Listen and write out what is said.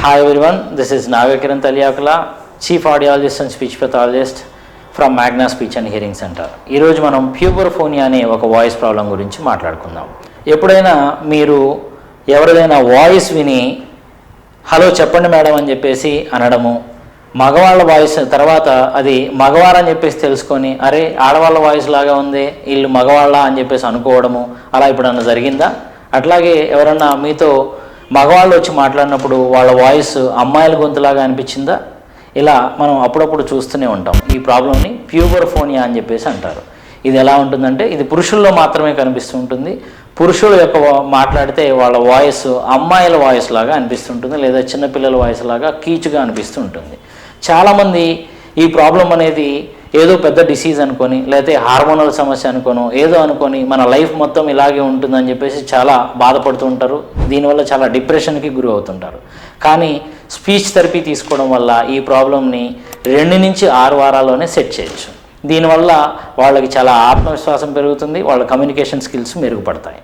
Hi everyone, this is Nagakiran Taliyakala, Chief Audiologist and Speech Pathologist from Magna Speech and Hearing Center. ఈరోజు మనం ప్యూబర్ఫోనియా అనే ఒక voice problem గురించి మాట్లాడుకుందాం. ఎప్పుడైనా మీరు ఎవరిదైనా వాయిస్ విని హలో చెప్పండి మేడం అని చెప్పేసి అనడము, మగవాళ్ళ వాయిస్ తర్వాత అది మగవారని చెప్పేసి తెలుసుకొని అరే ఆడవాళ్ళ వాయిస్ లాగా ఉంది వీళ్ళు మగవాళ్ళ అని చెప్పేసి అనుకోవడము అలా ఎప్పుడన్నా జరిగిందా? అట్లాగే ఎవరన్నా మీతో మగవాళ్ళు వచ్చి మాట్లాడినప్పుడు వాళ్ళ వాయిస్ అమ్మాయిల గొంతులాగా అనిపించిందా? ఇలా మనం అప్పుడప్పుడు చూస్తూనే ఉంటాం. ఈ ప్రాబ్లంని ప్యూబర్ఫోనియా అని చెప్పేసి అంటారు. ఇది ఎలా ఉంటుందంటే ఇది పురుషుల్లో మాత్రమే కనిపిస్తూ ఉంటుంది. పురుషులు యొక్క మాట్లాడితే వాళ్ళ వాయిస్ అమ్మాయిల వాయిస్ లాగా అనిపిస్తుంటుంది, లేదా చిన్నపిల్లల వాయిస్ లాగా కీచుగా అనిపిస్తూ ఉంటుంది. చాలామంది ఈ ప్రాబ్లం అనేది ఏదో పెద్ద డిసీజ్ అనుకొని, లేకపోతే హార్మోనల్ సమస్య అనుకోను, ఏదో అనుకొని మన లైఫ్ మొత్తం ఇలాగే ఉంటుందని చెప్పేసి చాలా బాధపడుతూ ఉంటారు. దీనివల్ల చాలా డిప్రెషన్కి గురి అవుతుంటారు. కానీ స్పీచ్ థెరపీ తీసుకోవడం వల్ల ఈ ప్రాబ్లంని 2 నుంచి 6 వారాల్లోనే సెట్ చేయొచ్చు. దీనివల్ల వాళ్ళకి చాలా ఆత్మవిశ్వాసం పెరుగుతుంది, వాళ్ళ కమ్యూనికేషన్ స్కిల్స్ మెరుగుపడతాయి.